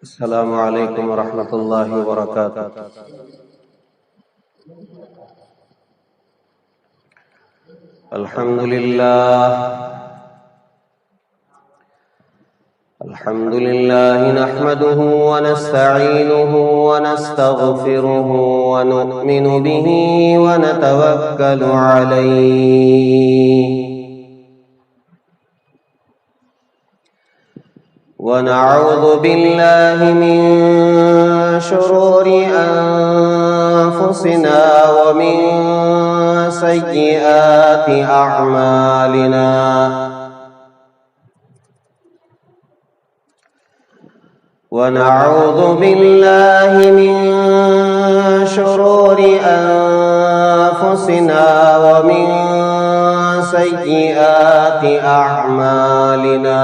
السلام علیکم ورحمۃ اللہ وبرکاتہ۔ الحمد للہ نحمده ونستعینه ونستغفره ونؤمن به ونتوکل علیہ ونعوذ باللہ من شرور انفسنا ومن سیئات اعمالنا ونعوذ باللہ من شرور انفسنا ومن سیئات اعمالنا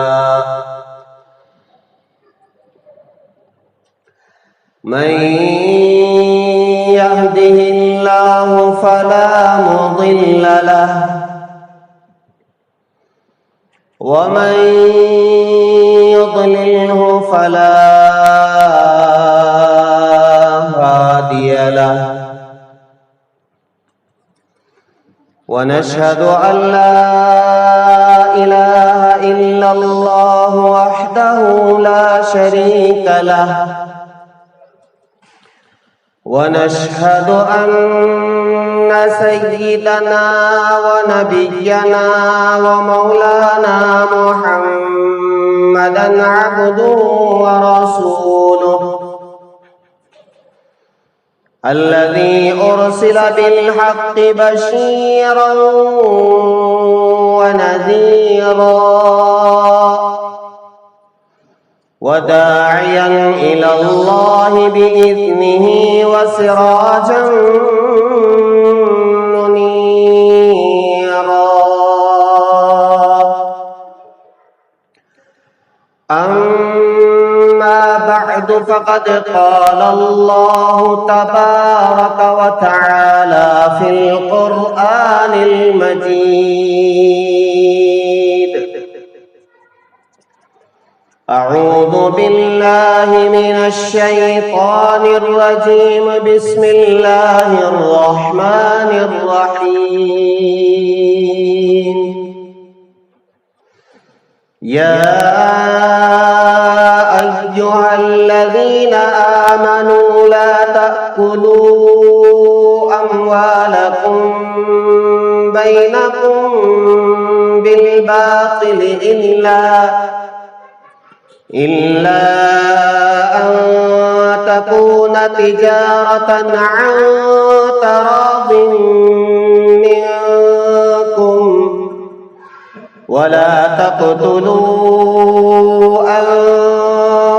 من يهده الله فلا مضل له ومن يضلله فلا هادي له ونشهد أن لا إله إلا الله وحده لا شريك له ونشهد أن سيدنا ونبينا ومولانا محمدا عبده ورسوله الذي أرسل بالحق بشيرا ونذيرا وداعيا إلى الله بإذنه وسراجا منيرا أما بعد فقد قال الله تبارك وتعالى في القرآن المجيد أعوذ بالله من الشيطان الرجيم بسم الله الرحمن الرحيم يا أيها الذين آمنوا لا تأكلوا أموالكم بينكم بالباطل إلا أن تكون تجارة عن تراض منكم ولا تقتلوا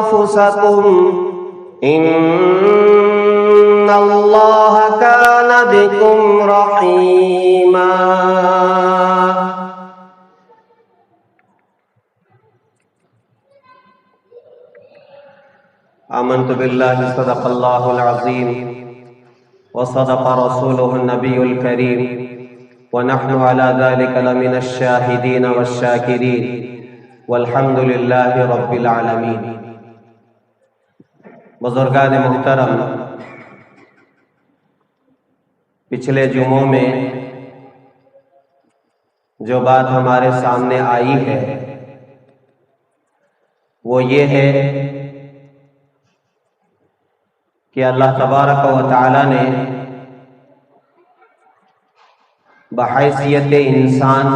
أنفسكم إن الله كان بكم رحيما آمنت باللہ صدق اللہ العظیم وصدق رسولہ النبی الکریم ونحن على ذلك لمن الشاہدین والشاکرین والحمد للہ رب العالمین۔ بزرگان محترم، پچھلے جمعوں میں جو بات ہمارے سامنے آئی ہے وہ یہ ہے کہ اللہ تبارک و تعالی نے بحیثیت انسان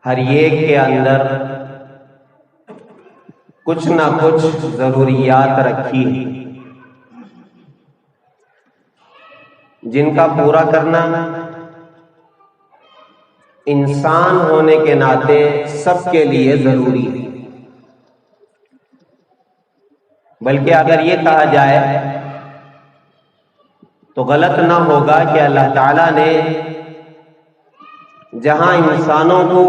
ہر ایک کے اندر کچھ نہ کچھ ضروریات رکھی ہیں جن کا پورا کرنا انسان ہونے کے ناطے سب کے لیے ضروری ہے۔ بلکہ اگر یہ کہا جائے تو غلط نہ ہوگا کہ اللہ تعالیٰ نے جہاں انسانوں کو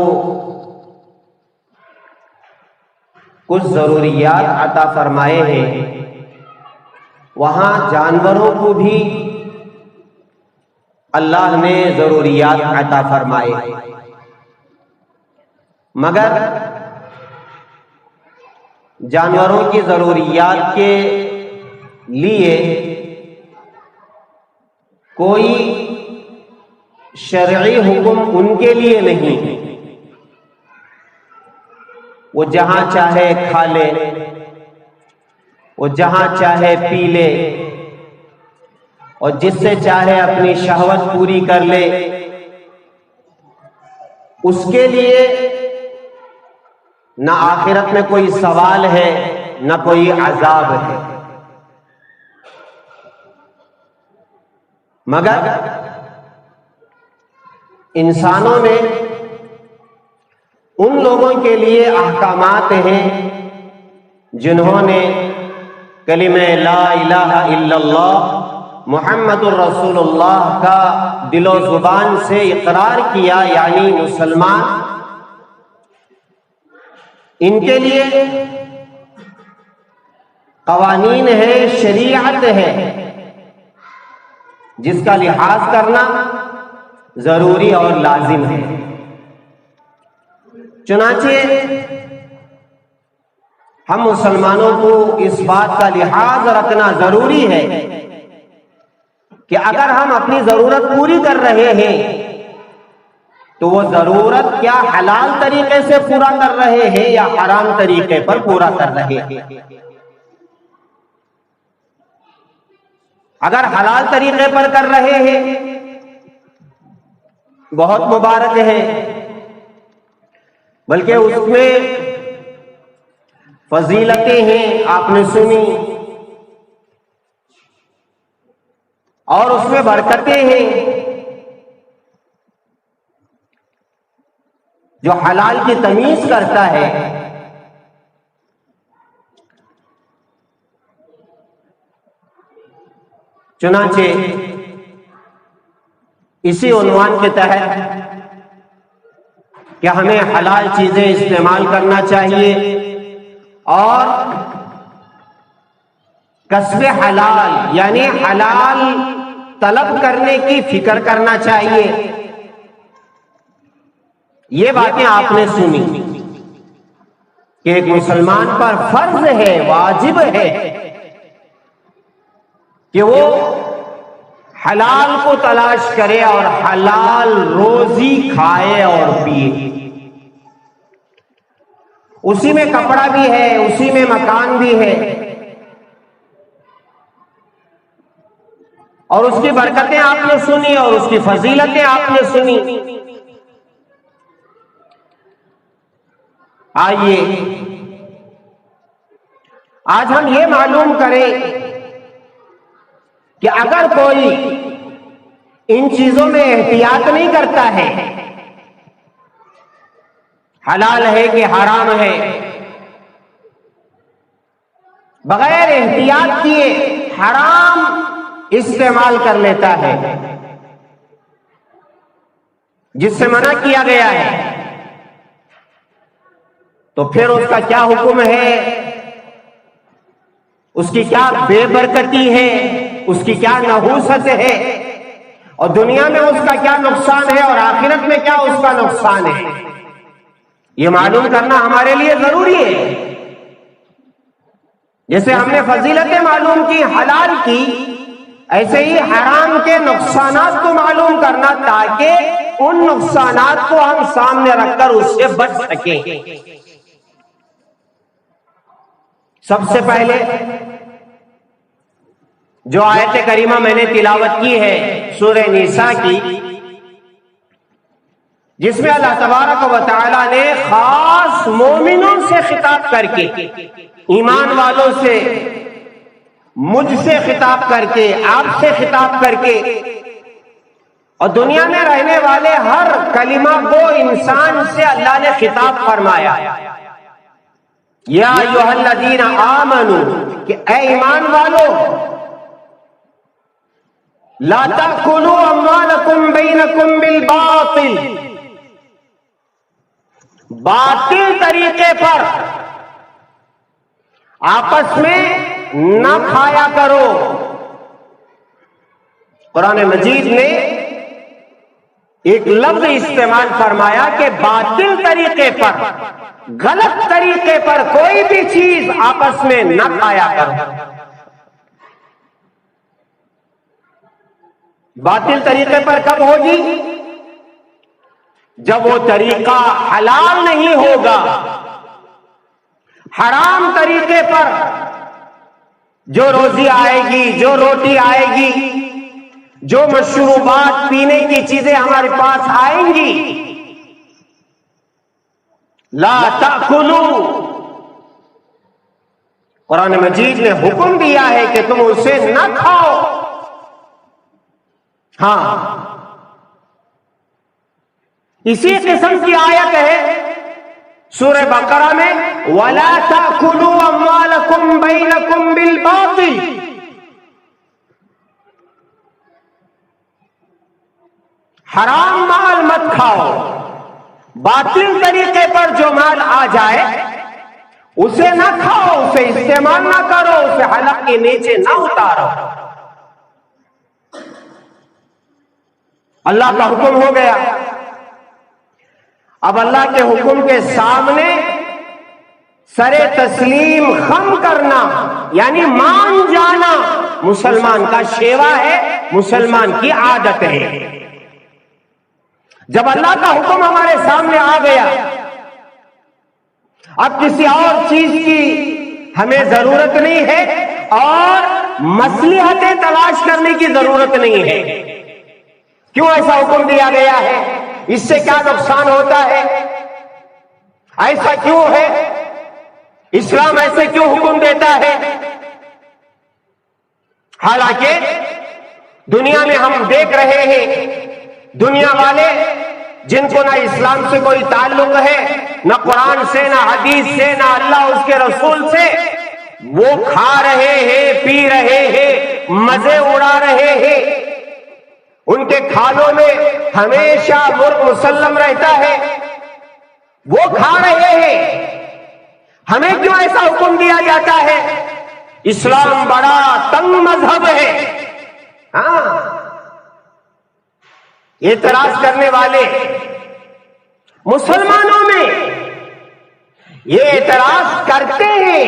کچھ ضروریات عطا فرمائے ہیں وہاں جانوروں کو بھی اللہ نے ضروریات عطا فرمائے، مگر جانوروں کی ضروریات کے لیے کوئی شرعی حکم ان کے لیے نہیں، وہ جہاں چاہے کھا لے، وہ جہاں چاہے پی لے، اور جس سے چاہے اپنی شہوت پوری کر لے، اس کے لیے نہ آخرت میں کوئی سوال ہے نہ کوئی عذاب ہے، مگر انسانوں میں ان لوگوں کے لیے احکامات ہیں جنہوں نے کلمہ لا الہ الا اللہ محمد الرسول اللہ کا دل و زبان سے اقرار کیا، یعنی مسلمان. ان کے لیے قوانین ہے، شریعت ہے، جس کا لحاظ کرنا ضروری اور لازم ہے. چنانچہ ہم مسلمانوں کو اس بات کا لحاظ رکھنا ضروری ہے کہ اگر ہم اپنی ضرورت پوری کر رہے ہیں تو وہ ضرورت کیا حلال طریقے سے پورا کر رہے ہیں یا حرام طریقے پر پورا کر رہے ہیں. اگر حلال طریقے پر کر رہے ہیں بہت مبارک ہے، بلکہ اس میں فضیلتیں ہیں، آپ نے سنی، اور اس میں برکتیں ہیں. جو حلال کی تمیز کرتا ہے چنانچہ اسی عنوان کے تحت کہ ہمیں حلال چیزیں استعمال کرنا چاہیے اور کسب حلال یعنی حلال طلب کرنے کی فکر کرنا چاہیے. یہ باتیں آپ نے سنی کہ ایک مسلمان پر فرض ہے، واجب ہے کہ وہ حلال کو تلاش کرے اور حلال روزی کھائے اور پیے. اسی میں کپڑا بھی ہے، اسی میں مکان بھی ہے، اور اس کی برکتیں آپ نے سنی اور اس کی فضیلتیں آپ نے سنی. آئیے آج ہم یہ معلوم کریں کہ اگر کوئی ان چیزوں میں احتیاط نہیں کرتا ہے، حلال ہے کہ حرام ہے، بغیر احتیاط کیے حرام استعمال کر لیتا ہے جس سے منع کیا گیا ہے، تو پھر اس کا کیا حکم ہے، اس کی کیا بے برکتی ہے، اس کی کیا نحوست ہے، اور دنیا میں اس کا کیا نقصان ہے اور آخرت میں کیا اس کا نقصان ہے، یہ معلوم کرنا ہمارے لیے ضروری ہے. جیسے ہم نے فضیلتیں معلوم کی حلال کی، ایسے ہی حرام کے نقصانات کو معلوم کرنا تاکہ ان نقصانات کو ہم سامنے رکھ کر اس سے بچ سکیں. سب سے پہلے جو آیت کریمہ میں نے تلاوت کی ہے سورہ نساء کی، جس میں اللہ تبارک و تعالی نے خاص مومنوں سے خطاب کر کے، ایمان والوں سے، مجھ سے خطاب کر کے، آپ سے خطاب کر کے، اور دنیا میں رہنے والے ہر کلمہ کو انسان سے اللہ نے خطاب فرمایا. یا ایھا الذین آمنوا کہ اے ایمان والو، لا تأکلوا اموالکم بینکم بالباطل، باطل طریقے پر آپس میں نہ کھایا کرو. قرآن مجید میں ایک لفظ استعمال فرمایا کہ باطل طریقے پر، غلط طریقے پر کوئی بھی چیز آپس میں نہ کھایا کرو۔ باطل طریقے پر کب ہوگی؟ جب وہ طریقہ حلال نہیں ہوگا۔ حرام طریقے پر جو روزی آئے گی، جو روٹی آئے گی، جو مشروبات پینے کی چیزیں ہمارے پاس آئیں گی، لا تأکلوا، قرآن مجید نے حکم دیا ہے کہ تم اسے نہ کھاؤ۔ ہاں، اسی قسم کی آیت ہے سورہ بقرہ میں، وَلَا تَأْكُلُوا أَمْوَالَكُمْ بَيْنَكُمْ بِالْبَاطِلِ، حرام مال مت کھاؤ۔ باطل طریقے پر جو مال آ جائے اسے نہ کھاؤ، اسے استعمال نہ کرو، اسے حلق کے نیچے نہ اتارو۔ اللہ کا حکم ہو گیا۔ اب اللہ کے حکم کے سامنے سر تسلیم خم کرنا یعنی مان جانا مسلمان کا شیوا ہے، مسلمان کی عادت ہے۔ جب اللہ کا حکم ہمارے سامنے آ گیا، اب کسی اور چیز کی ہمیں ضرورت نہیں ہے اور مصلحتیں تلاش کرنے کی ضرورت نہیں ہے۔ کیوں ایسا حکم دیا گیا ہے؟ اس سے کیا نقصان ہوتا ہے؟ ایسا کیوں ہے؟ اسلام ایسے کیوں حکم دیتا ہے؟ حالانکہ دنیا میں ہم دیکھ رہے ہیں، دنیا والے جن کو نہ اسلام سے کوئی تعلق ہے، نہ قرآن سے، نہ حدیث سے، نہ اللہ اس کے رسول سے، وہ کھا رہے ہیں، پی رہے ہیں، مزے اڑا رہے ہیں، ان کے کھانوں میں ہمیشہ مرغ مسلم رہتا ہے، وہ کھا رہے ہیں۔ ہمیں کیوں ایسا حکم دیا جاتا ہے؟ اسلام بڑا تنگ مذہب ہے۔ ہاں، اعتراض کرنے والے مسلمانوں میں یہ اعتراض کرتے ہیں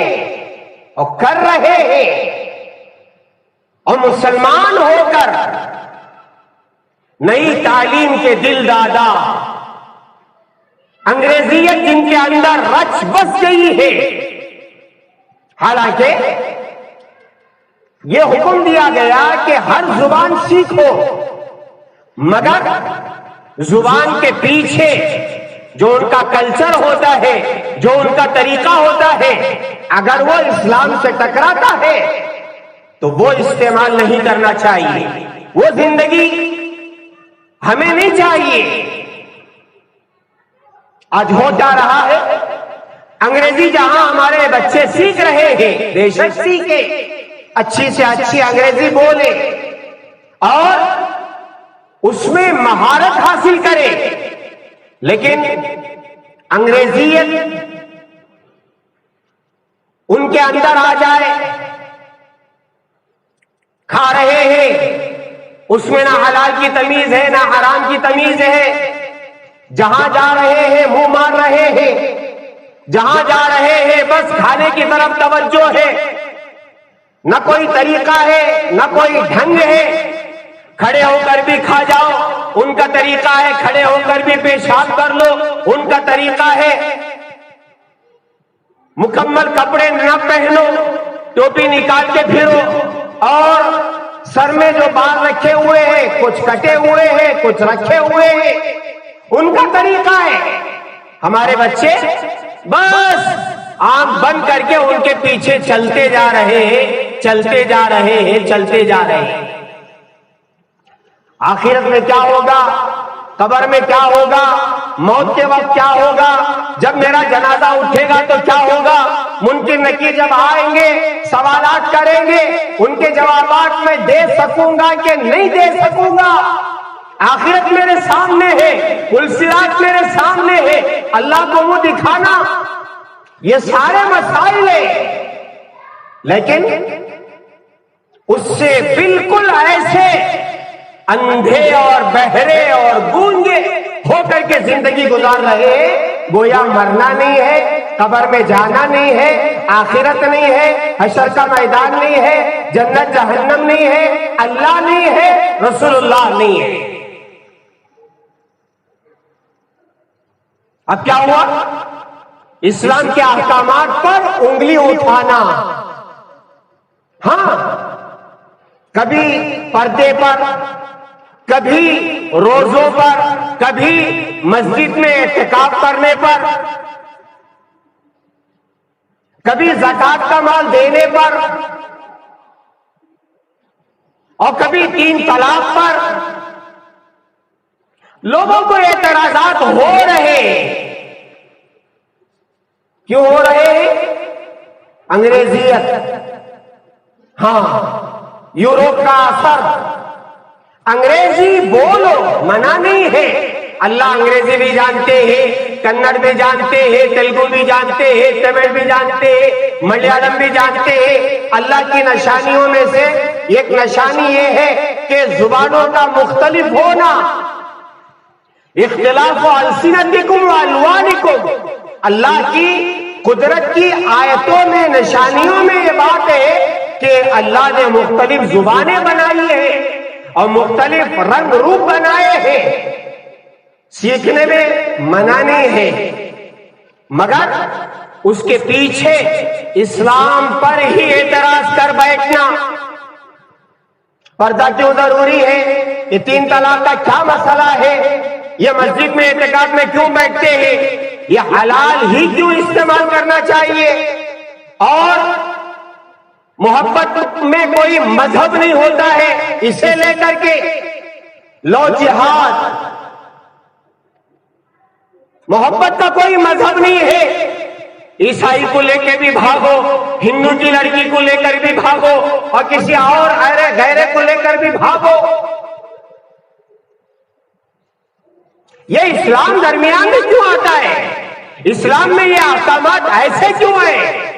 اور کر رہے ہیں، اور مسلمان ہو کر نئی تعلیم کے دل دادا، انگریزیت جن کے اندر رچ بس گئی ہے، حالانکہ یہ حکم دیا گیا کہ ہر زبان سیکھو، مگر زبان کے پیچھے جو ان کا کلچر ہوتا ہے، جو ان کا طریقہ ہوتا ہے، اگر وہ اسلام سے ٹکراتا ہے تو وہ استعمال نہیں کرنا چاہیے، وہ زندگی ہمیں نہیں چاہیے۔ آج ہوتا رہا ہے، انگریزی جہاں ہمارے بچے سیکھ رہے ہیں، بے شک سیکھے، اچھی سے اچھی انگریزی بولے اور اس میں مہارت حاصل کرے، لیکن انگریزیت ان کے اندر آ جائے، کھا رہے ہیں، اس میں نہ حلال کی تمیز ہے، نہ حرام کی تمیز ہے، جہاں جا رہے ہیں منہ مار رہے ہیں، جہاں جا رہے ہیں بس کھانے کی طرف توجہ ہے، نہ کوئی طریقہ ہے، نہ کوئی ڈھنگ ہے، کھڑے ہو کر بھی کھا جاؤ ان کا طریقہ ہے، کھڑے ہو کر بھی پیشاب کر لو ان کا طریقہ ہے، مکمل کپڑے نہ پہنو، ٹوپی نکال کے پھرو، اور سر میں جو بال رکھے ہوئے ہیں کچھ کٹے ہوئے ہیں، کچھ رکھے ہوئے ہیں، ان کا طریقہ ہے۔ ہمارے بچے بس آنکھ بند کر کے ان کے پیچھے چلتے جا رہے ہیں، چلتے جا رہے ہیں، چلتے جا رہے ہیں۔ آخرت میں کیا ہوگا؟ قبر میں کیا ہوگا؟ موت کے وقت کیا ہوگا؟ جب میرا جنازہ اٹھے گا تو کیا ہوگا؟ منکر نکیر جب آئیں گے، سوالات کریں گے، ان کے جوابات میں دے سکوں گا کہ نہیں دے سکوں گا؟ آخرت میرے سامنے ہے، پل صراط میرے سامنے ہے، اللہ کو منہ دکھانا، یہ سارے مسائل ہیں، لیکن اس سے بالکل ایسے اندھے اور بہرے اور گونگے ہو کر کے زندگی گزار رہے ہیں، گویا مرنا نہیں ہے، قبر میں جانا نہیں ہے، آخرت نہیں ہے، حشر کا میدان نہیں ہے، جنت جہنم نہیں ہے، اللہ نہیں ہے، رسول اللہ نہیں ہے۔ اب کیا ہوا؟ اسلام کے احکامات پر انگلی اٹھانا، ہاں، کبھی پردے پر، کبھی روزوں پر، کبھی مسجد میں اعتکاف کرنے پر، کبھی زکات کا مال دینے پر، اور کبھی 3 طلاق پر لوگوں کو اعتراضات ہو رہے ہیں۔ کیوں ہو رہے ہیں؟ انگریزیت، ہاں، یورپ کا اثر۔ انگریزی بولو، منع نہیں ہے، اللہ انگریزی بھی جانتے ہیں، کنڑ بھی جانتے ہیں، تیلگو بھی جانتے ہیں، تمل بھی جانتے ہیں، ملیالم بھی جانتے ہیں۔ اللہ کی نشانیوں میں سے ایک نشانی یہ ہے کہ زبانوں کا مختلف ہونا، اختلاف السنتکم والوانکم۔ اللہ کی قدرت کی آیتوں میں، نشانیوں میں یہ بات ہے کہ اللہ نے مختلف زبانیں بنائی ہیں اور مختلف رنگ روپ بنائے ہیں۔ سیکھنے میں منع نہیں ہے، مگر اس کے پیچھے اسلام پر ہی اعتراض کر بیٹھنا۔ پردہ کیوں ضروری ہے؟ یہ 3 طلاق کا کیا مسئلہ ہے؟ یہ مسجد میں اعتکاف میں کیوں بیٹھتے ہیں؟ یہ حلال ہی کیوں استعمال کرنا چاہیے؟ اور محبت میں کوئی مذہب نہیں ہوتا ہے، اسے لے کر کے لو جہاد۔ محبت کا کوئی مذہب نہیں ہے، عیسائی کو لے کے بھی بھاگو، ہندو کی لڑکی کو لے کر بھی بھاگو، اور کسی اور غیرے کو لے کر بھی بھاگو۔ یہ اسلام درمیان میں کیوں آتا ہے؟ اسلام میں یہ احکامات ایسے کیوں ہیں؟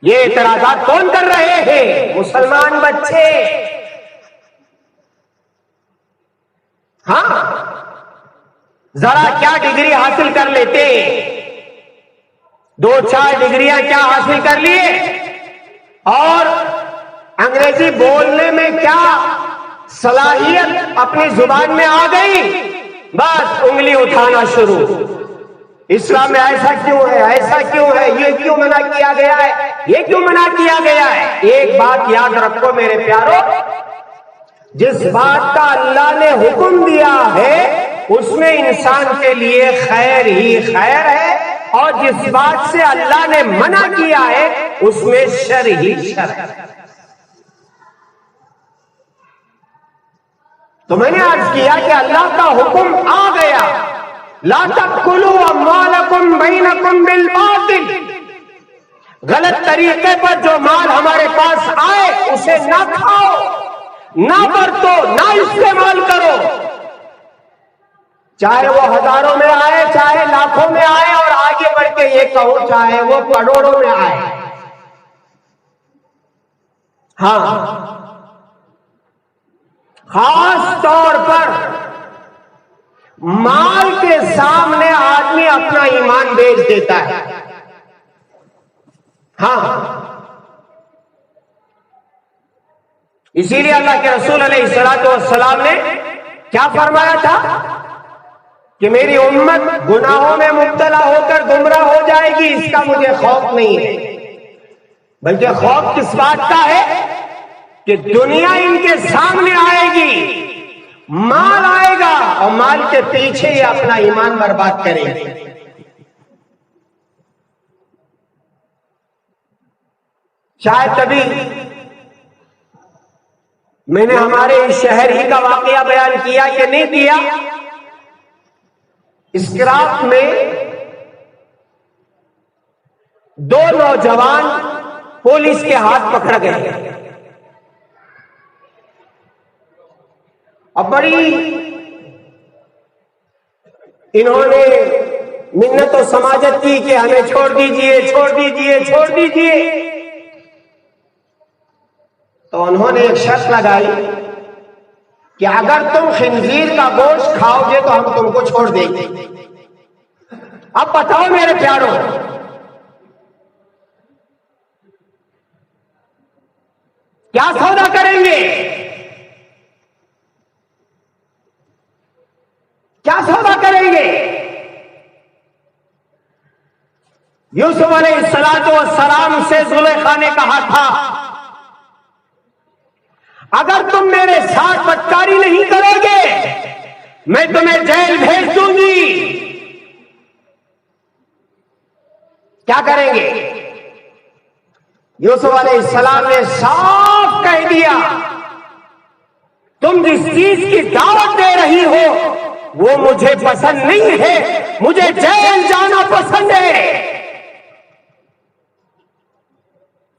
یہ اعتراضات کون کر رہے ہیں؟ مسلمان بچے۔ ہاں، ذرا کیا ڈگری حاصل کر لیتے، 2-4 ڈگریاں کیا حاصل کر لیے، اور انگریزی بولنے میں کیا صلاحیت اپنی زبان میں آ گئی، بس انگلی اٹھانا شروع۔ اسلام میں ایسا کیوں ہے، ایسا کیوں ہے، یہ کیوں منع کیا گیا ہے، یہ کیوں منع کیا گیا ہے؟ ایک بات یاد رکھو میرے پیارو، جس بات کا اللہ نے حکم دیا ہے اس میں انسان کے لیے خیر ہی خیر ہے، اور جس بات سے اللہ نے منع کیا ہے اس میں شر ہی شر ہے۔ تو میں نے عرض کیا کہ اللہ کا حکم آ گیا، لا تأکلوا اموالکم بینکم بالباطل، غلط طریقے پر جو مال ہمارے پاس آئے اسے نہ کھاؤ، نہ برتو، نہ استعمال کرو، چاہے وہ ہزاروں میں آئے، چاہے لاکھوں میں آئے، اور آگے بڑھ کے یہ کہو چاہے وہ کروڑوں میں آئے۔ ہاں، خاص طور پر مال کے سامنے آدمی اپنا ایمان بیچ دیتا ہے۔ ہاں، اسی لیے اللہ کے رسول علیہ السلام نے کیا فرمایا تھا کہ میری امت گناہوں میں مبتلا ہو کر گمراہ ہو جائے گی، اس کا مجھے خوف نہیں ہے، بلکہ خوف کس بات کا ہے کہ دنیا ان کے سامنے آئے گی، مال آئے گا، اور مال کے پیچھے یہ اپنا ایمان برباد کریں گے۔ شاید کبھی میں نے ہمارے اس شہر ہی کا واقعہ بیان کیا کہ نہیں کیا، اسکراپ میں 2 نوجوان پولیس کے ہاتھ پکڑ گئے، اور بڑی انہوں نے منت و سماجت کی کہ ہمیں چھوڑ دیجئے، چھوڑ دیجئے، چھوڑ دیجئے۔ تو انہوں نے ایک شرط لگائی کہ اگر تم خنزیر کا گوشت کھاؤ گے تو ہم تم کو چھوڑ دیں گے۔ اب بتاؤ میرے پیاروں، کیا سودا کریں گے؟ کیا سودا کریں گے؟ یوسف علیہ السلام سے زلیخا نے کہا تھا اگر تم میرے ساتھ بدکاری نہیں کرو گے میں تمہیں جیل بھیج دوں گی۔ کیا کریں گے؟ یوسف علیہ السلام نے صاف کہہ دیا تم جس چیز کی دعوت دے رہی ہو وہ مجھے پسند نہیں ہے، مجھے جیل جانا پسند ہے،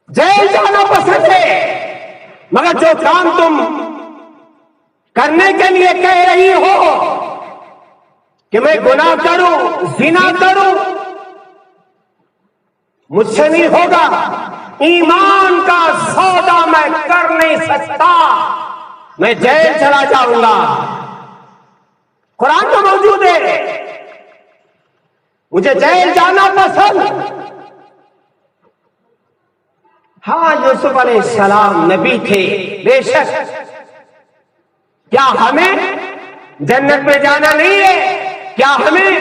جیل جانا پسند ہے، مگر جو کام تم کرنے کے لیے کہہ رہی ہو کہ میں گناہ کروں، زنا کروں، مجھ سے نہیں ہوگا۔ ایمان کا سودا میں کر نہیں سکتا، میں جیل چلا جاؤں گا۔ قرآن میں موجود ہے مجھے جیل جانا پسند۔ ہاں یوسف علیہ السلام نبی تھے بے شک، کیا ہمیں جنت میں جانا نہیں ہے؟ کیا ہمیں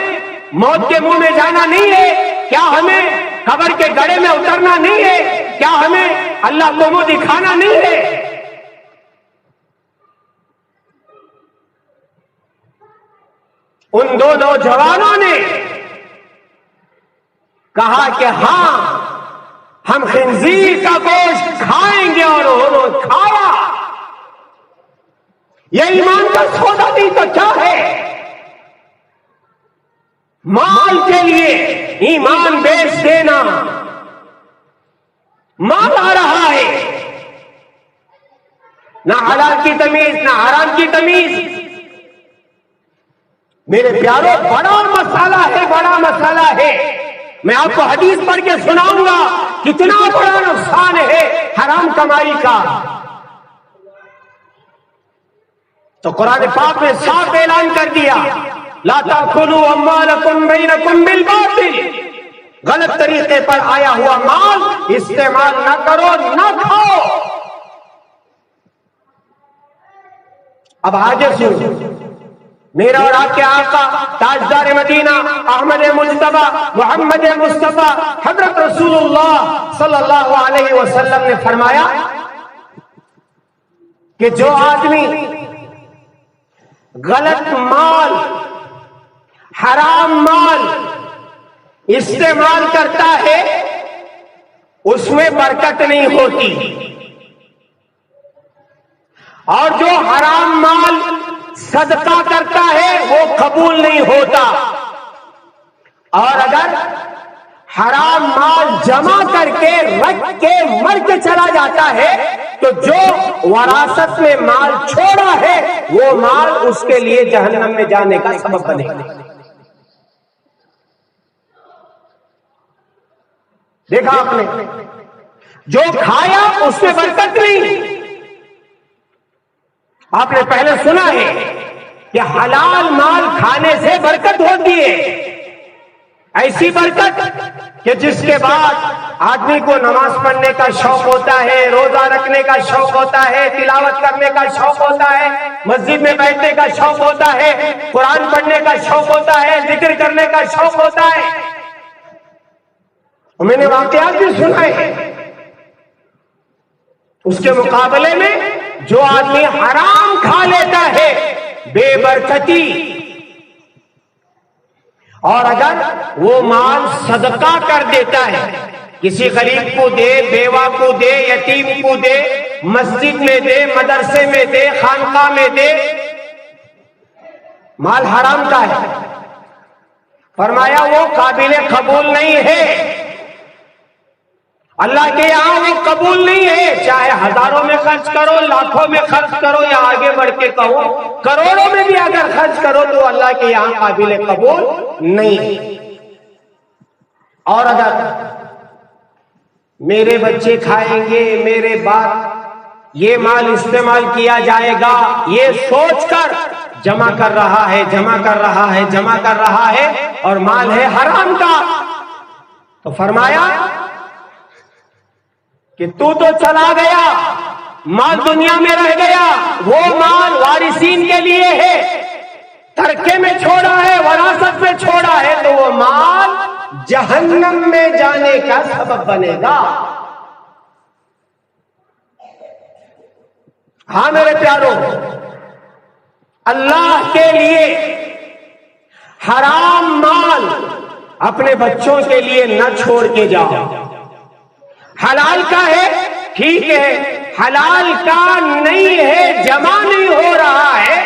موت کے منہ میں جانا نہیں ہے؟ کیا ہمیں قبر کے گڑھے میں اترنا نہیں ہے؟ کیا ہمیں اللہ کو منہ دکھانا نہیں ہے؟ ان دو نوجوانوں نے کہا کہ ہاں ہم خنزیر کا گوشت کھائیں گے، اور انہوں نے کھایا۔ یہ ایمان کا سودا نہیں تو کیا ہے؟ مال کے لیے ایمان بیچ دینا، مال آ رہا ہے، نہ حلال کی تمیز نہ حرام کی تمیز۔ میرے پیاروں بڑا مسئلہ ہے، بڑا مسئلہ ہے۔ میں آپ کو حدیث پڑھ کے سناؤں گا کتنا بڑا نقصان ہے حرام کمائی کا۔ تو قرآن پاک نے صاف اعلان کر دیا لا تأکلوا اموالکم بینکم بالباطل، غلط طریقے پر آیا ہوا مال استعمال نہ کرو، نہ کھاؤ۔ اب آگے سنو، میرا اور آپ کے آقا تاجدار مدینہ احمد مجتبی محمد مصطفیٰ حضرت رسول اللہ صلی اللہ علیہ وسلم نے فرمایا کہ جو آدمی غلط مال، حرام مال استعمال کرتا ہے اس میں برکت نہیں ہوتی، اور جو حرام مال صدقہ کرتا ہے وہ قبول نہیں ہوتا، اور اگر حرام مال جمع کر کے رکھ کے مر کے چلا جاتا ہے تو جو وراثت میں مال چھوڑا ہے وہ مال اس کے لیے جہنم میں جانے کا سبب بنے گا۔ دیکھا آپ نے، جو کھایا اس میں برکت نہیں۔ آپ نے پہلے سنا ہے کہ حلال مال کھانے سے برکت ہوتی ہے، ایسی برکت کہ جس کے بعد آدمی کو نماز پڑھنے کا شوق ہوتا ہے، روزہ رکھنے کا شوق ہوتا ہے، تلاوت کرنے کا شوق ہوتا ہے، مسجد میں بیٹھنے کا شوق ہوتا ہے، قرآن پڑھنے کا شوق ہوتا ہے، ذکر کرنے کا شوق ہوتا ہے۔ میں نے واقعات بھی سنائے ہیں۔ اس کے مقابلے میں جو آدمی حرام کھا لیتا ہے بے برکتی، اور اگر وہ مال صدقہ کر دیتا ہے، کسی غریب کو دے، بیوہ کو دے، یتیم کو دے، مسجد میں دے، مدرسے میں دے، خانقاہ میں دے، مال حرام کا ہے، فرمایا وہ قابل قبول نہیں ہے، اللہ کے یہاں وہ قبول نہیں ہے، چاہے ہزاروں میں خرچ کرو، لاکھوں میں خرچ کرو، یا آگے بڑھ کے کہو کروڑوں میں بھی اگر خرچ کرو تو اللہ کے یہاں قابل قبول نہیں ہے۔ اور اگر میرے بچے کھائیں گے، میرے بعد یہ مال استعمال کیا جائے گا، یہ سوچ کر جمع کر رہا ہے، جمع کر رہا ہے، جمع کر رہا ہے، اور مال ہے حرام کا۔ تو فرمایا کہ تو چلا گیا، مال دنیا میں رہ گیا، وہ مال وارثین کے لیے ہے، ترکے میں چھوڑا ہے، وراثت میں چھوڑا ہے، تو وہ مال جہنم میں جانے کا سبب بنے گا۔ ہاں میرے پیاروں، اللہ کے لیے حرام مال اپنے بچوں کے لیے نہ چھوڑ کے جاؤ۔ حلال کا ہے ٹھیک ہے، حلال کا نہیں ہے، جمع نہیں ہو رہا ہے،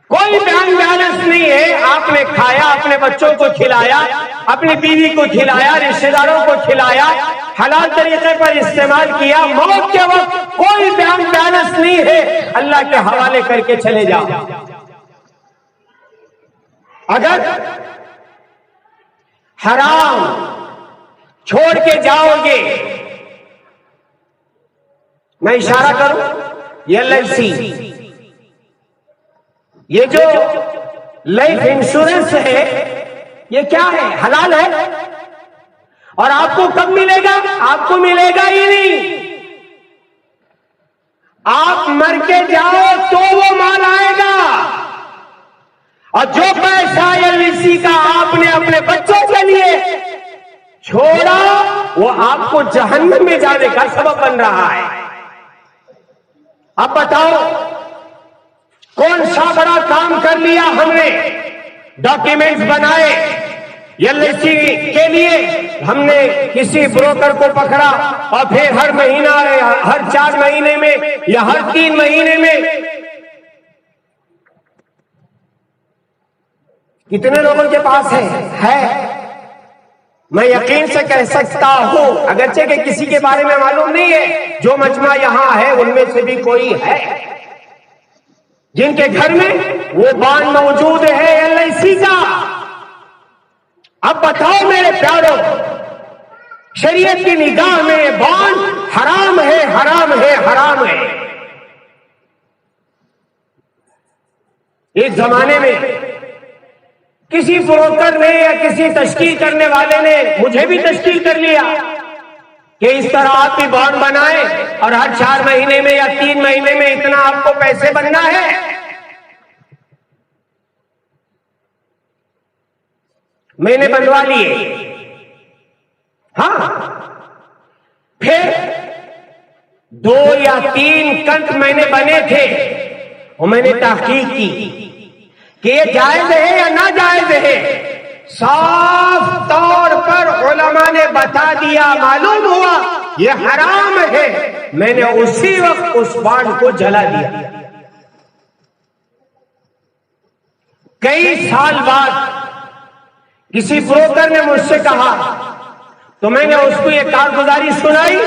کوئی بینک بیلنس نہیں ہے، آپ نے کھایا، اپنے بچوں کو کھلایا، اپنی بیوی کو کھلایا، رشتہ داروں کو کھلایا، حلال طریقے پر استعمال کیا، موت کے وقت کوئی بینک بیلنس نہیں ہے، اللہ کے حوالے کر کے چلے جاؤ۔ اگر حرام چھوڑ کے جاؤ گے، میں اشارہ کروں، یہ LIC، یہ جو لائف انشورنس ہے، یہ کیا ہے؟ حلال ہے، اور آپ کو کب ملے گا؟ آپ کو ملے گا ہی نہیں، آپ مر کے جاؤ تو وہ مال آئے گا، اور جو پیسہ LIC کا آپ نے اپنے بچوں کے لیے چھوڑا، وہ آپ کو جہنم میں جانے کا سبب بن رہا ہے۔ اب بتاؤ کون سا بڑا کام کر لیا ہم نے؟ ڈاکیومنٹس بنائے LIC کے لیے، ہم نے کسی بروکر کو پکڑا، اور پھر ہر مہینہ، ہر 4 مہینے میں یا ہر 3 مہینے میں کتنے لوگوں کے پاس ہے؟ میں یقین سے کہہ سکتا ہوں، اگرچہ کہ کسی کے بارے میں معلوم نہیں ہے، جو مجمع یہاں ہے ان میں سے بھی کوئی ہے جن کے گھر میں وہ بانڈ موجود ہے LIC کا۔ اب بتاؤ میرے پیاروں، شریعت کی نگاہ میں بانڈ حرام ہے، حرام ہے، حرام ہے۔ ایک زمانے میں کسی بروکر نے یا کسی تشکیل کرنے والے نے مجھے بھی تشکیل کر لیا کہ اس طرح آپ بھی بانڈ بنائیں، اور ہر 4 مہینے میں یا 3 مہینے میں اتنا آپ کو پیسے بننا ہے۔ میں نے بنوا لیے، ہاں، پھر 2 یا 3 کنت میں نے بنے تھے، اور میں نے تحقیق کی کہ یہ جائز ہے یا ناجائز ہے۔ صاف طور پر علماء نے بتا دیا، معلوم ہوا یہ حرام ہے۔ میں نے اسی وقت اس بانڈ کو جلا دیا۔ کئی سال بعد کسی بروکر نے مجھ سے کہا، تو میں نے اس کو یہ کارگزاری سنائی،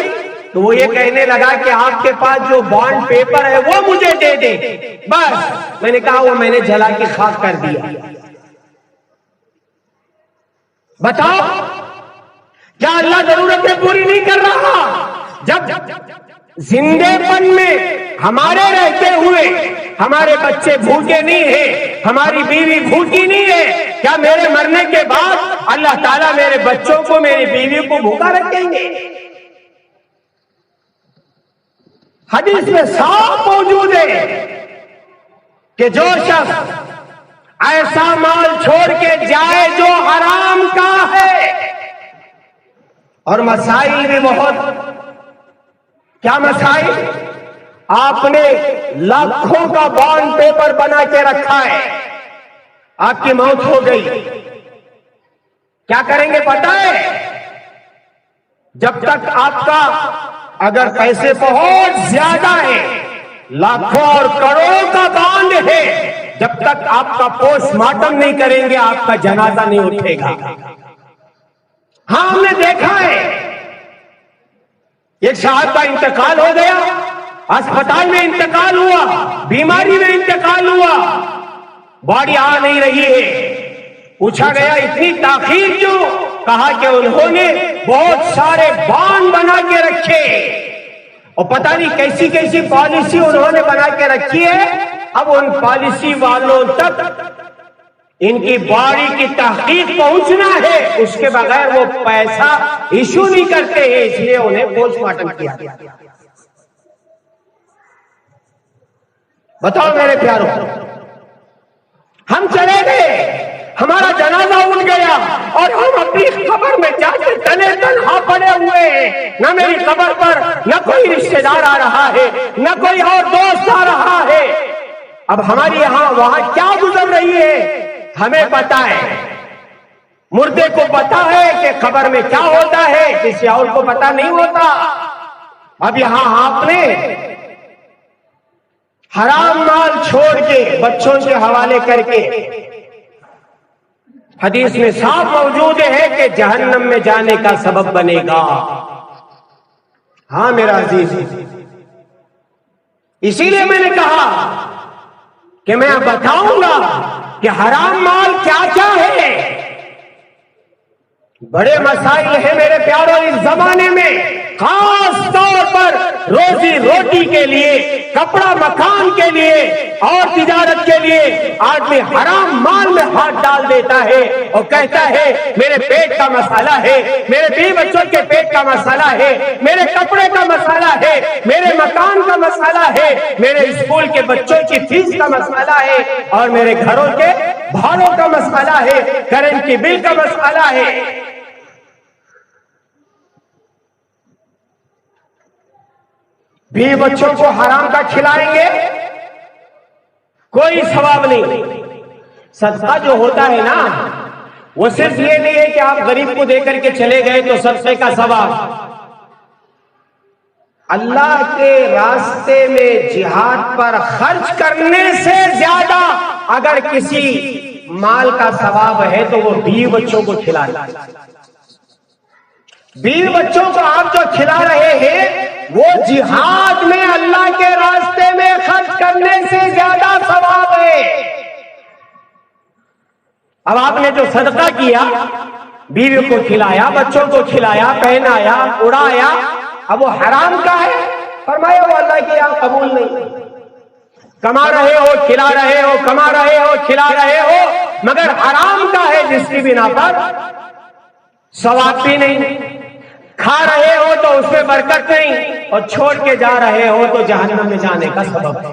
تو وہ یہ کہنے لگا کہ آپ کے پاس جو بانڈ پیپر ہے وہ مجھے دے دے۔ بس میں نے کہا وہ میں نے جلا کے خاک کر دیا۔ بتاؤ کیا اللہ ضرورتیں پوری نہیں کر رہا؟ جب زندے پن میں ہمارے رہتے ہوئے ہمارے بچے بھوکے نہیں ہیں، ہماری بیوی بھوکی نہیں ہے، کیا میرے مرنے کے بعد اللہ تعالیٰ میرے بچوں کو، میری بیوی کو بھوکا رکھیں گے؟ حدیث میں صاف موجود ہے کہ جو شخص ایسا مال چھوڑ کے جائے جو حرام کا ہے، اور مسائل بھی بہت، کیا مسائل؟ آپ نے لاکھوں کا بانڈ پیپر بنا کے رکھا ہے، آپ کی موت ہو گئی، کیا کریں گے پتہ ہے؟ جب تک آپ کا اگر پیسے بہت زیادہ ہیں، لاکھوں اور کروڑوں کا بانڈ ہے، جب تک آپ کا پوسٹ مارٹم نہیں کریں گے آپ کا جنازہ نہیں اٹھے گا۔ ہاں ہم نے دیکھا ہے، ایک صاحب کا انتقال ہو گیا، اسپتال میں انتقال ہوا، بیماری میں انتقال ہوا، باڈی آ نہیں رہی ہے، پوچھا گیا اتنی تاخیر کیوں؟ کہا کہ انہوں نے بہت سارے بانڈ بنا کے رکھے، اور پتہ نہیں کیسی کیسی پالیسی انہوں نے بنا کے رکھی ہے. اب ان پالیسی والوں تک ان کی باڑی کی تحقیق پہنچنا ہے، اس کے بغیر وہ پیسہ ایشو نہیں کرتے ہیں، اس لیے انہیں پوسٹ مارٹم کیا. بتاؤ میرے پیاروں، ہم چلے گئے، ہمارا جنازہ اٹھ گیا اور ہم اپنی قبر میں جا کے تنے تنہا پڑے ہوئے ہیں. نہ میری قبر پر نہ کوئی رشتہ دار آ رہا ہے، نہ کوئی اور دوست آ رہا ہے. اب ہماری یہاں وہاں کیا گزر رہی ہے ہمیں پتا ہے. مردے کو پتا ہے کہ قبر میں کیا ہوتا ہے، کسی اور کو پتا نہیں ہوتا. اب یہاں آپ نے حرام مال چھوڑ کے بچوں کے حوالے کر کے، حدیث میں صاف موجود ہے کہ جہنم میں جانے کا سبب بنے گا. ہاں میرا عزیز، اسی لیے میں نے کہا کہ میں بتاؤں گا کہ حرام مال کیا کیا ہے. بڑے مسائل ہیں میرے پیاروں اس زمانے میں، خاص طور پر روزی روٹی کے لیے، کپڑا مکان کے لیے اور تجارت کے لیے آدمی حرام مال میں ہاتھ ڈال دیتا ہے اور کہتا ہے میرے پیٹ کا مسئلہ ہے، میرے بیوی بچوں کے پیٹ کا مسئلہ ہے، میرے کپڑے کا مسئلہ ہے، میرے مکان کا مسئلہ ہے، میرے اسکول کے بچوں کی فیس کا مسئلہ ہے، اور میرے گھروں کے بھاڑوں کا مسئلہ ہے، کرنٹ کی بل کا مسئلہ ہے. بیوی بچوں کو حرام کا کھلائیں گے، کوئی ثواب نہیں. صدقہ جو ہوتا ہے نا، وہ صرف یہ نہیں ہے کہ آپ غریب کو دے کر کے چلے گئے تو صدقے کا ثواب. اللہ کے راستے میں جہاد پر خرچ کرنے سے زیادہ اگر کسی مال کا ثواب ہے تو وہ بیوی بچوں کو کھلانا. بیوی بچوں کو آپ جو کھلا رہے ہیں وہ جہاد میں اللہ کے راستے میں خرچ کرنے سے زیادہ ثواب ہے. اب آپ نے جو صدقہ کیا، بیوی کو کھلایا، بچوں کو کھلایا، پہنایا، اڑایا، اب وہ حرام کا ہے، فرمایا وہ اللہ کی یہاں قبول نہیں. کما رہے ہو، کھلا رہے ہو، کما رہے ہو، کھلا رہے ہو، مگر حرام کا ہے جس کی بنا پر ثواب بھی نہیں. کھا رہے ہو تو اس میں برکت نہیں، اور چھوڑ کے جا رہے ہو تو جہنم میں جانے کا سبب ہے.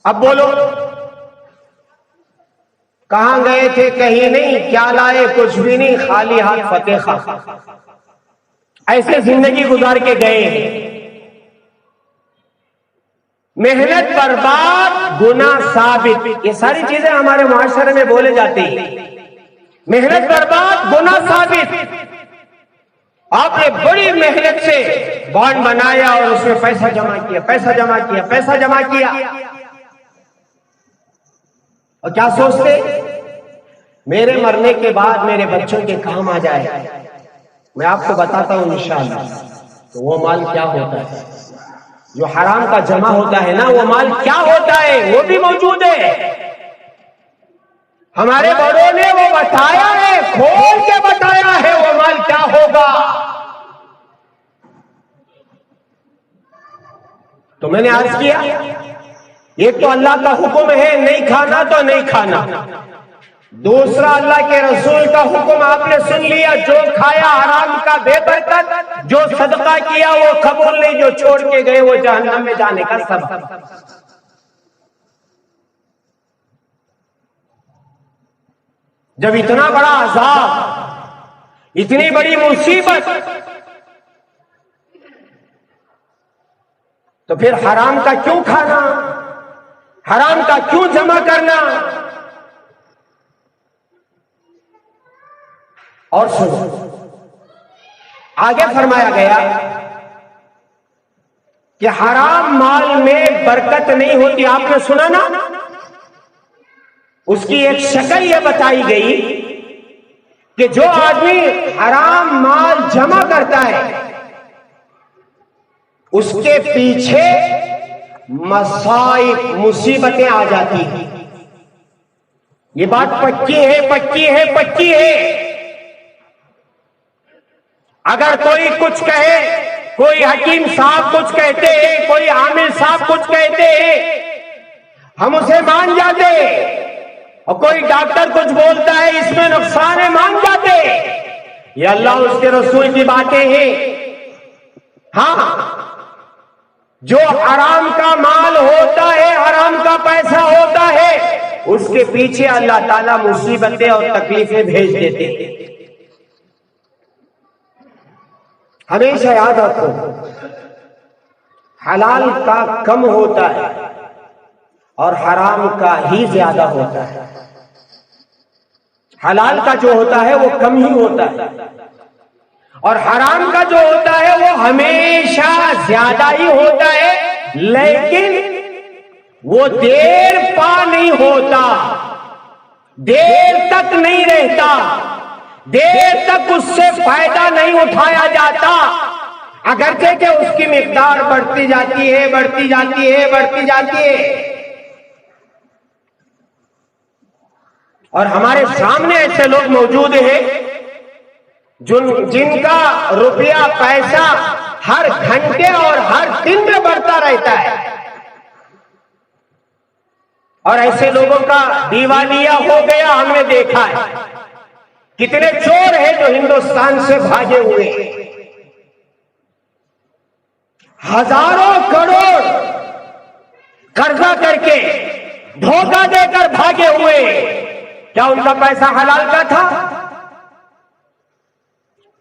اب بولو، کہاں گئے تھے؟ کہیں نہیں. کیا لائے؟ کچھ بھی نہیں، خالی ہاتھ فتح خواہ. ایسے زندگی گزار کے گئے. محنت برباد، گناہ ثابت. یہ ساری چیزیں ہمارے معاشرے میں بولے جاتی ہیں. محنت برباد، گناہ ثابت. آپ نے بڑی محنت سے بانڈ بنایا اور اس میں پیسہ جمع کیا، پیسہ جمع کیا، پیسہ جمع کیا، اور کیا سوچتے میرے مرنے کے بعد میرے بچوں کے کام آ جائے. میں آپ کو بتاتا ہوں انشاءاللہ تو وہ مال کیا ہوتا ہے. جو حرام کا جمع ہوتا ہے نا، وہ مال کیا ہوتا ہے وہ بھی موجود ہے. ہمارے بڑوں نے وہ بتایا ہے، کھول کے بتایا ہے وہ مال کیا ہوگا. تو میں نے عرض کیا، ایک تو اللہ کا حکم ہے نہیں کھانا تو نہیں کھانا. دوسرا اللہ کے رسول کا حکم آپ نے سن لیا، جو کھایا حرام کا بے برکت، جو صدقہ کیا وہ قبول نہیں، جو چھوڑ کے گئے وہ جہنم میں جانے کا سبب. جب اتنا بڑا عذاب، اتنی بڑی مصیبت، تو پھر حرام کا کیوں کھانا، حرام کا کیوں جمع کرنا. اور سنو، آگے فرمایا گیا کہ حرام مال میں برکت نہیں ہوتی. آپ نے سنا نا، اس کی ایک شکل یہ بتائی گئی کہ جو آدمی حرام مال جمع کرتا ہے اس کے پیچھے مصائب، مصیبتیں آ جاتی ہیں. یہ بات پکی ہے، پکی ہے، پکی ہے. اگر کوئی کچھ کہے کوئی حکیم صاحب کچھ کہتے ہیں، کوئی عامل صاحب کچھ کہتے ہیں، ہم اسے مان جاتے، اور کوئی ڈاکٹر کچھ بولتا ہے اس میں نقصان ہے، مان جاتے۔ یہ اللہ اس کے رسول کی باتیں ہیں۔ ہاں، جو حرام کا مال ہوتا ہے، حرام کا پیسہ ہوتا ہے، اس کے پیچھے اللہ تعالیٰ مصیبتیں اور تکلیفیں بھیج دیتے ہیں۔ ہمیشہ یاد رکھو، حلال کا کم ہوتا ہے اور حرام کا ہی زیادہ ہوتا ہے۔ حلال کا جو ہوتا ہے وہ کم ہی ہوتا ہے، اور حرام کا جو ہوتا ہے وہ ہمیشہ زیادہ ہی ہوتا ہے، لیکن وہ دیر پا نہیں ہوتا، دیر تک نہیں رہتا، دیر تک اس سے فائدہ نہیں اٹھایا جاتا، اگرچہ کہ اس کی مقدار بڑھتی جاتی ہے، بڑھتی جاتی ہے، بڑھتی جاتی ہے۔ اور ہمارے سامنے ایسے لوگ موجود ہیں جن کا روپیہ پیسہ ہر گھنٹے اور ہر دن میں بڑھتا رہتا ہے، اور ایسے لوگوں کا دیوالیہ ہو گیا ہم نے دیکھا ہے۔ کتنے چور ہیں جو ہندوستان سے بھاگے ہوئے ہیں، ہزاروں کروڑ قرضہ کر کے دھوکہ دے کر بھاگے ہوئے۔ کیا ان کا پیسہ حلال کا تھا؟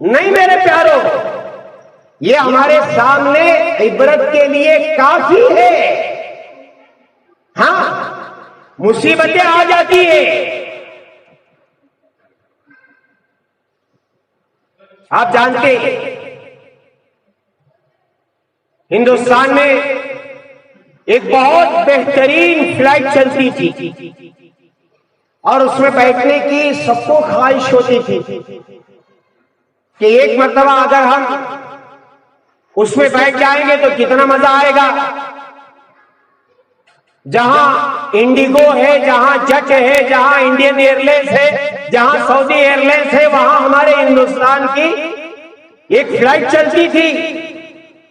نہیں میرے پیارو، یہ ہمارے سامنے عبرت کے لیے کافی ہے۔ ہاں، مصیبتیں آ جاتی ہیں۔ آپ جانتے ہیں ہندوستان میں ایک بہت بہترین فلائٹ چلتی تھی، اور اس میں بیٹھنے کی سب کو خواہش ہوتی تھی کہ ایک مرتبہ اگر ہم اس میں بیٹھ جائیں گے تو کتنا مزہ آئے گا۔ جہاں انڈیگو ہے، جہاں جٹ ہے، جہاں انڈین ایئر لائنز ہے، جہاں سعودی ایئر لائنز ہے، وہاں ہمارے ہندوستان کی ایک فلائٹ چلتی تھی،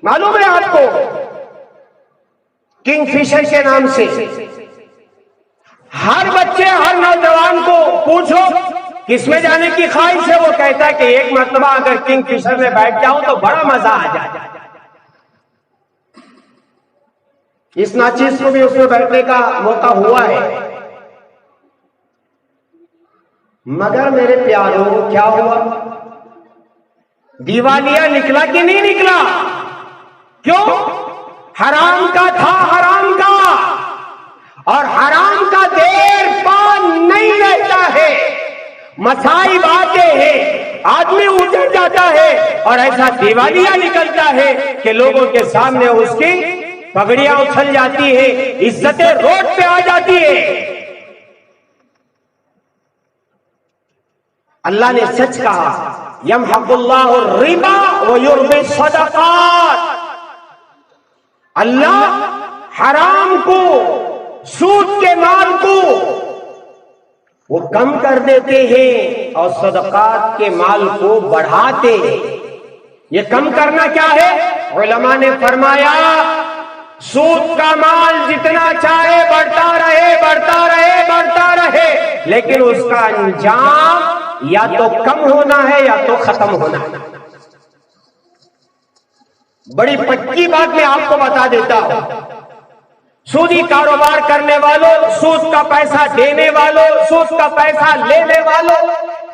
معلوم ہے آپ کو، کنگ فشر کے نام سے۔ ہر بچے، ہر نوجوان کو پوچھو کس میں جانے کی خواہش ہے، وہ کہتا ہے کہ ایک مرتبہ اگر کنگ فشر میں بیٹھ جاؤں تو بڑا مزہ آ جائے۔ اس ناچیز کو بھی اس میں بیٹھنے کا موقع ہوا ہے، مگر میرے پیاروں کیا ہوا؟ دیوالیہ نکلا کہ نہیں نکلا؟ کیوں؟ حرام کا تھا، حرام کا، اور حرام کا دیر پا نہیں رہتا ہے، مصائب آتے ہیں، آدمی اجڑ جاتا ہے، اور ایسا دیوالیہ نکلتا ہے کہ لوگوں کے سامنے اس کی پگڑیاں اچھل جاتی ہے، عزتیں روڈ پہ آ جاتی ہے۔ اللہ نے سچ کہا، یمحق اللہ الربا ویربی الصدقات۔ اللہ حرام کو، سود کے مال کو وہ کم کر دیتے ہیں اور صدقات کے مال کو بڑھاتے ہیں۔ یہ کم کرنا کیا ہے؟ علماء نے فرمایا سود کا مال جتنا چاہے بڑھتا رہے، بڑھتا رہے، بڑھتا رہے، لیکن اس کا انجام یا تو کم ہونا ہے یا تو ختم ہونا ہے۔ بڑی پکی بات میں آپ کو بتا دیتا ہوں، سودی کاروبار کرنے والوں، سود کا پیسہ دینے والوں، سود کا پیسہ لینے والوں،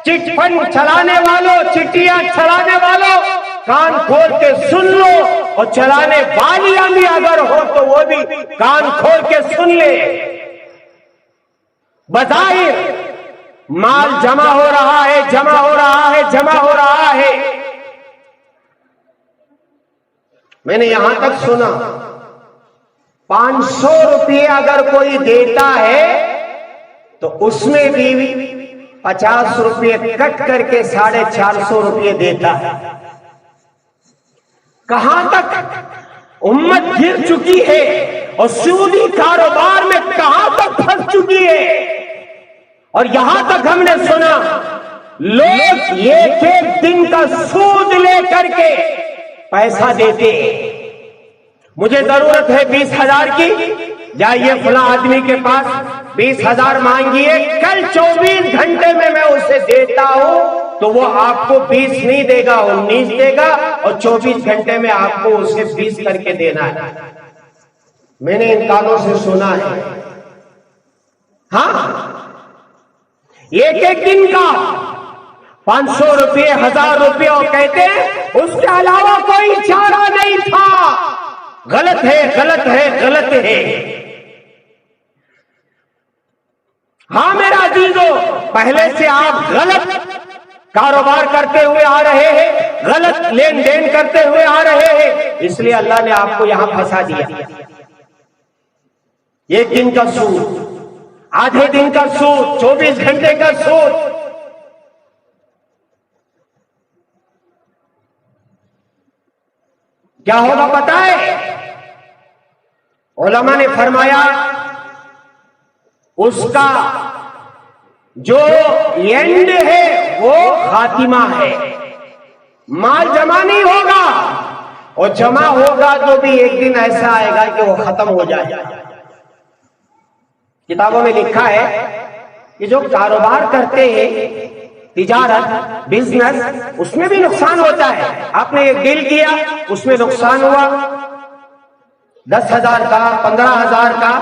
چٹ فنڈ چلانے والوں، چٹیاں چلانے والوں، کان کھول کے سن لو، اور چلانے والیاں بھی اگر ہو تو وہ بھی کان کھول کے سن لے۔ بظاہر مال جمع ہو رہا ہے، جمع ہو رہا ہے، جمع ہو رہا ہے۔ میں نے یہاں تک سنا 500 روپے اگر کوئی دیتا ہے تو اس میں بھی 50 روپے کٹ کر کے 450 روپے دیتا ہے۔ کہاں تک امت گر چکی ہے اور سودی کاروبار میں کہاں تک پھنس چکی ہے۔ اور یہاں تک ہم نے سنا لوگ ایک ایک دن کا سود لے کر کے پیسہ دیتے، مجھے ضرورت ہے 20,000 کی، جائیے فلاں آدمی کے پاس 20,000 مانگیے، کل 24 گھنٹے میں اسے دیتا ہوں، تو وہ آپ کو 20 نہیں دے گا، 19 دے گا، اور 24 گھنٹے میں آپ کو اسے 20 کر کے دینا ہے۔ میں نے ان کانوں سے سنا ہے، ہاں، ایک ایک دن کا 500 روپے، 1000 روپے، اور کہتے ہیں اس کے علاوہ کوئی چارہ نہیں تھا۔ غلط ہے، غلط ہے، غلط ہے۔ ہاں میرا عزیزو، پہلے سے آپ غلط کاروبار کرتے ہوئے آ رہے ہیں، غلط لین دین کرتے ہوئے آ رہے ہیں، اس لیے اللہ نے آپ کو یہاں پھنسا دیا۔ ایک دن کا سود، آدھے دن کا سود، 24 گھنٹے کا سود۔ کیا ہوگا پتہ ہے؟ علماء نے فرمایا اس کا جو اینڈ ہے وہ خاتمہ ہے، مال جمع نہیں ہوگا، اور جمع ہوگا تو بھی ایک دن ایسا آئے گا کہ وہ ختم ہو جائے گا۔ کتابوں میں لکھا ہے کہ جو کاروبار کرتے ہیں، تجارت، بزنس، اس میں بھی نقصان ہوتا ہے۔ آپ نے ایک ڈیل کیا، اس میں نقصان ہوا 10,000 کا، 15,000 کا،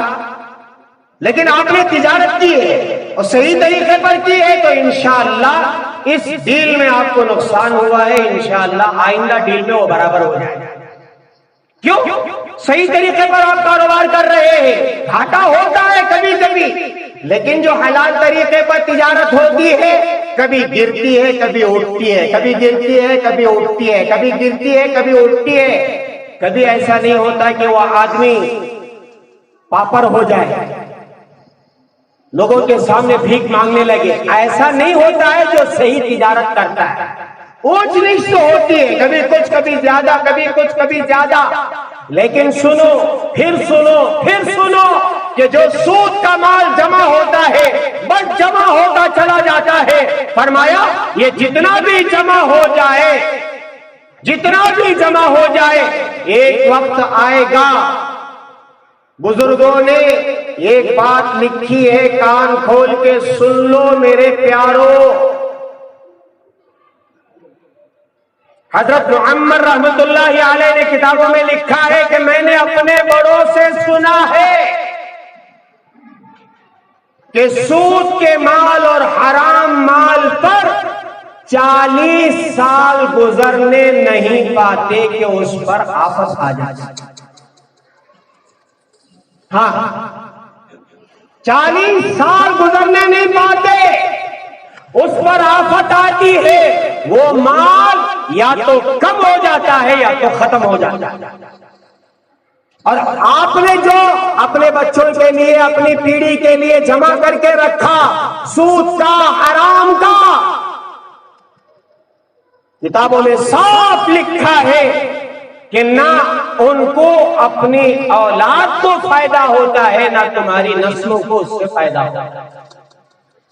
لیکن آپ نے تجارت کی ہے اور صحیح طریقے پر کی ہے، تو انشاءاللہ اس ڈیل میں آپ کو نقصان ہوا ہے، انشاءاللہ آئندہ ڈیل میں وہ برابر ہو جائے گا۔ کیوں؟ صحیح طریقے پر آپ کاروبار کر رہے ہیں۔ گھاٹا ہوتا ہے کبھی کبھی، لیکن جو حلال طریقے پر تجارت ہوتی ہے، کبھی گرتی ہے کبھی اٹھتی ہے، کبھی گرتی ہے کبھی اٹھتی ہے، کبھی گرتی ہے کبھی اٹھتی ہے۔ کبھی ایسا نہیں ہوتا کہ وہ آدمی پاپر ہو جائے، لوگوں کے سامنے بھیک مانگنے لگے، ایسا نہیں ہوتا ہے جو صحیح تجارت کرتا ہے۔ اونچ نیچ تو ہوتی ہے، کبھی کچھ کبھی زیادہ، کبھی کچھ کبھی زیادہ، لیکن سنو، پھر سنو، پھر سنو کہ جو سود کا مال جمع ہوتا ہے بس جمع ہوتا چلا جاتا ہے۔ فرمایا یہ جتنا بھی جمع ہو جائے، جتنا بھی جمع ہو جائے، ایک وقت آئے گا۔ بزرگوں نے ایک بات لکھی ہے، کان کھول کے سن لو میرے پیارو۔ حضرت معمر رحمت اللہ علیہ نے کتابوں میں لکھا ہے کہ میں نے اپنے بڑوں سے سنا ہے کہ سود کے مال اور حرام مال پر 40 سال گزرنے نہیں پاتے کہ اس پر آفت آ جائے۔ ہاں، 40 سال گزرنے نہیں پاتے، اس پر آفت آتی ہے، وہ مال یا تو کم ہو جاتا ہے یا تو ختم ہو جاتا ہے۔ اور آپ نے جو اپنے بچوں کے لیے، اپنی پیڑھی کے لیے جمع کر کے رکھا سود کا، حرام کا، کتابوں میں صاف لکھا ہے کہ نہ ان کو اپنی اولاد کو فائدہ ہوتا ہے، نہ تمہاری نسلوں کو اس سے فائدہ ہوتا ہے۔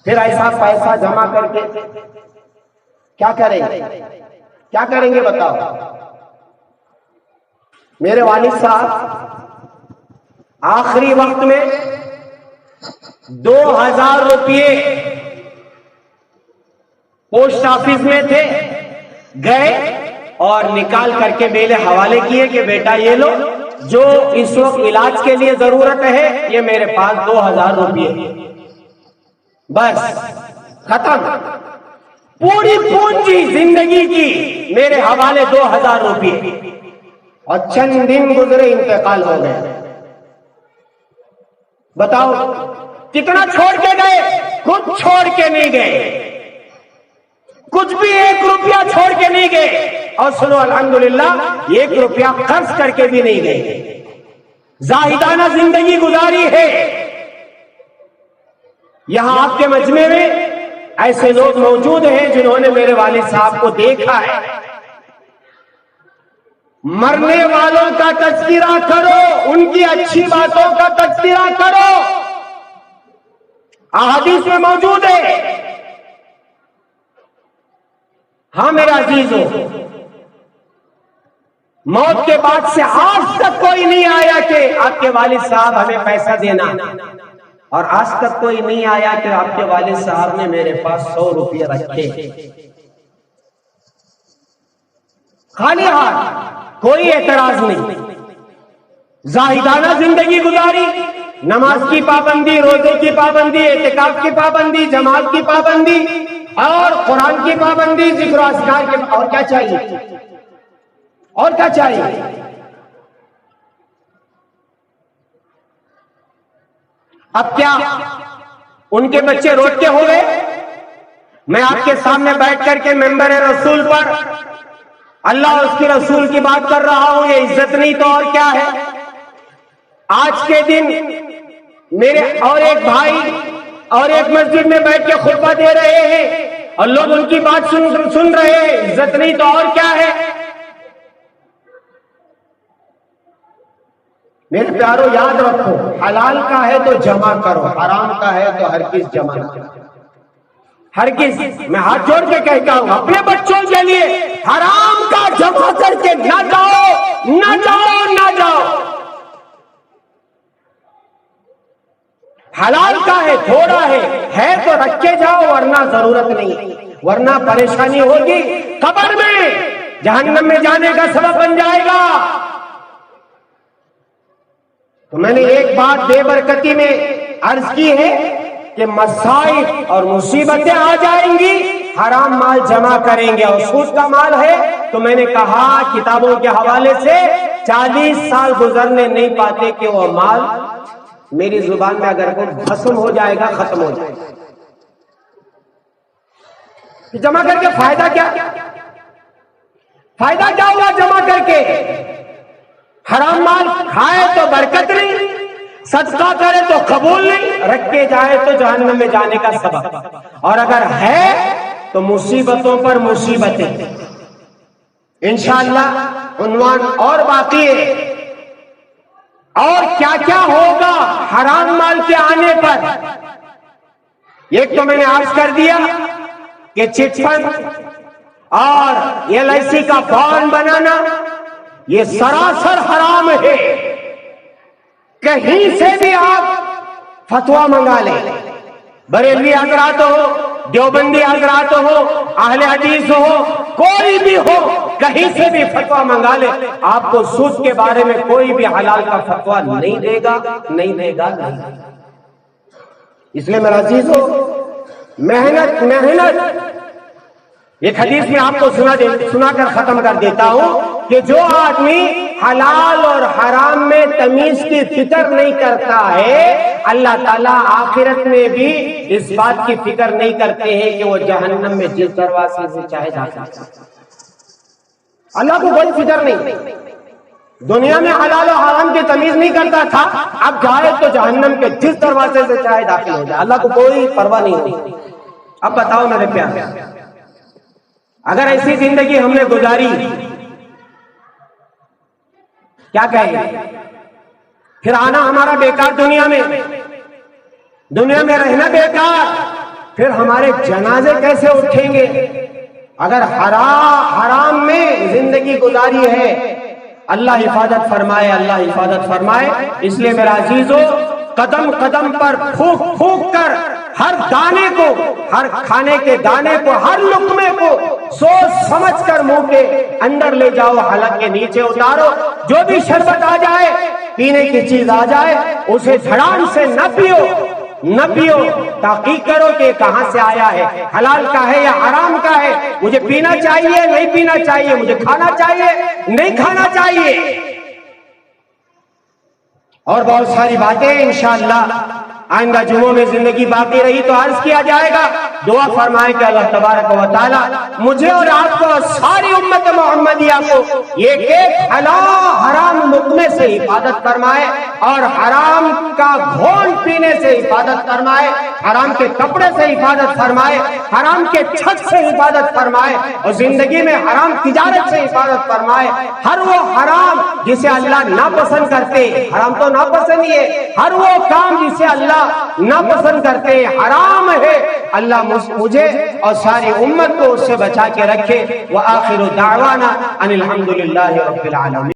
پھر ایسا پیسہ جمع کر کے کیا کریں گے؟ کیا کریں گے بتاؤ؟ میرے والد صاحب آخری وقت میں 2000 روپے پوسٹ آفس میں تھے، گئے اور نکال کر کے میرے حوالے کیے کہ بیٹا یہ لو، جو اس وقت علاج کے لیے ضرورت ہے یہ میرے پاس 2000 روپے، بس ختم، پوری پونجی زندگی کی میرے حوالے 2000 روپے، اور چند دن گزرے انتقال ہو گئے۔ بتاؤ کتنا چھوڑ کے گئے؟ کچھ چھوڑ کے نہیں گئے، کچھ بھی 1 روپیہ چھوڑ کے نہیں گئے، اور سنو الحمدللہ 1 روپیہ خرچ کر کے بھی نہیں گئے، زاہدانہ زندگی گزاری ہے۔ یہاں آپ کے مجمع میں ایسے لوگ موجود ہیں جنہوں نے میرے والد صاحب کو دیکھا ہے۔ مرنے والوں کا تذکرہ کرو، ان کی اچھی باتوں کا تذکرہ کرو، احادیث میں موجود ہے۔ ہاں میرا عزیزو، موت کے بعد سے آج تک کوئی نہیں آیا کہ آپ کے والد صاحب ہمیں پیسہ دینا، اور آج تک کوئی نہیں آیا کہ آپ کے والد صاحب نے میرے پاس 100 روپے رکھے، خالی ہاتھ، کوئی اعتراض نہیں، زاہدانہ زندگی گزاری، نماز کی پابندی، روزے کی پابندی، اعتکاف کی پابندی، جماعت کی پابندی اور قرآن کی پابندی، ذکر و اذکار کے، اور کیا چاہیے؟ اور کیا چاہیے؟ اب کیا ان کے بچے روٹ کے ہو گئے؟ میں آپ کے سامنے بیٹھ کر کے ممبر رسول پر اللہ اور اس کے رسول کی بات کر رہا ہوں، یہ عزت نہیں تو اور کیا ہے؟ آج کے دن میرے اور ایک بھائی اور ایک مسجد میں بیٹھ کے خطبہ دے رہے ہیں اور لوگ ان کی بات سن رہے ہیں، عزت نہیں تو اور کیا ہے؟ میرے پیارو یاد رکھو، حلال کا ہے تو جمع کرو، حرام کا ہے تو ہرگز جمع نہ کرو، ہرگز۔ میں ہاتھ جوڑ کے کہتا ہوں اپنے بچوں کے لیے حرام کا جمع کر کے نہ جاؤ، نہ جاؤ، نہ جاؤ۔ حلال کا ہے، تھوڑا ہے تو رکھ کے جاؤ، ورنہ ضرورت نہیں، ورنہ پریشانی ہوگی، قبر میں جہنم میں جانے کا سبب بن جائے گا۔ تو میں نے ایک بات بے برکتی میں عرض کی ہے کہ مسائب اور مصیبتیں آ جائیں گی، حرام مال جمع کریں گے، اور سود کا مال ہے تو میں نے کہا کتابوں کے حوالے سے 40 سال گزرنے نہیں پاتے کہ وہ مال میری زبان میں اگر کوئی بھسم ہو جائے گا، ختم ہو جائے گا۔ جمع کر کے فائدہ کیا؟ فائدہ کیا ہوا جمع کر کے؟ حرام مال کھائے تو برکت نہیں، صدقہ کرے تو قبول نہیں، رکھ کے جائے تو جہنم میں جانے کا سبب، اور اگر ہے تو مصیبتوں پر مصیبتیں۔ انشاءاللہ عنوان اور باقی ہے، اور کیا کیا ہوگا حرام مال کے آنے پر۔ ایک تو میں نے عرض کر دیا کہ چٹ فنڈ اور LIC کا بانڈ بنانا یہ سراسر حرام ہے، کہیں سے بھی آپ فتویٰ منگا لیں، بریلوی حضرات ہو، دیوبندی حضرات ہو، اہل حدیث ہو، کوئی بھی ہو، کہیں سے بھی فتویٰ منگا لے، آپ کو سود کے بارے میں کوئی بھی حلال کا فتویٰ نہیں دے گا، نہیں دے گا، نہیں۔ اس لیے میرا عزیزو، محنت ایک حدیث میں آپ کو سنا کر ختم کر دیتا ہوں کہ جو آدمی حلال اور حرام میں تمیز کی فکر نہیں کرتا ہے، اللہ تعالیٰ آخرت میں بھی اس بات کی فکر نہیں کرتے ہیں کہ وہ جہنم میں جس دروازے سے چاہے داخل ہو۔ اللہ کو کوئی فکر نہیں، دنیا میں حلال و حرام کی تمیز نہیں کرتا تھا، اب جائے تو جہنم کے جس دروازے سے چاہے داخل ہو جائے، اللہ کو کوئی پرواہ نہیں ہوتی۔ اب بتاؤ میرے پیارے، اگر ایسی زندگی ہم نے گزاری کیا کہیں گے؟ پھر آنا ہمارا بیکار، دنیا میں رہنا بیکار، پھر ہمارے جنازے کیسے اٹھیں گے؟ اگر حرام میں زندگی گزاری ہے، اللہ حفاظت فرمائے، اللہ حفاظت فرمائے۔ اس لیے میرا عزیزو، قدم قدم پر پھونک پھونک کر ہر دانے کو، ہر کھانے کے دانے کو، ہر لقمے کو سوچ سمجھ کر منہ کے اندر لے جاؤ، حلق کے نیچے اتارو۔ جو بھی شربت آ جائے، پینے کی چیز آ جائے، اسے دھڑام سے نہ پیو، تحقیق کرو کہ کہاں سے آیا ہے، حلال کا ہے یا حرام کا ہے، مجھے پینا چاہیے نہیں پینا چاہیے، مجھے کھانا چاہیے نہیں کھانا چاہیے، اور بہت ساری باتیں انشاءاللہ آئندہ جمعوں میں زندگی باقی رہی تو عرض کیا جائے گا۔ دعا فرمائے کہ اللہ تبارک و تعالی مجھے اور آپ کو، ساری امت محمدیہ کو، ایک ایک حرام لقمے سے حفاظت فرمائے، اور حرام کا گھونٹ پینے سے حفاظت فرمائے، حرام کے کپڑے سے حفاظت فرمائے، حرام کے چھت سے حفاظت فرمائے، اور زندگی میں حرام تجارت سے حفاظت فرمائے۔ ہر وہ حرام جسے اللہ ناپسند کرتے، حرام تو ناپسند ہی ہے، ہر وہ کام جسے اللہ اللہ ناپسند کرتے ہیں، حرام ہے، اللہ مجھے اور ساری امت کو اس سے بچا کے رکھے۔ وآخر دعوانا ان الحمدللہ رب العالمین۔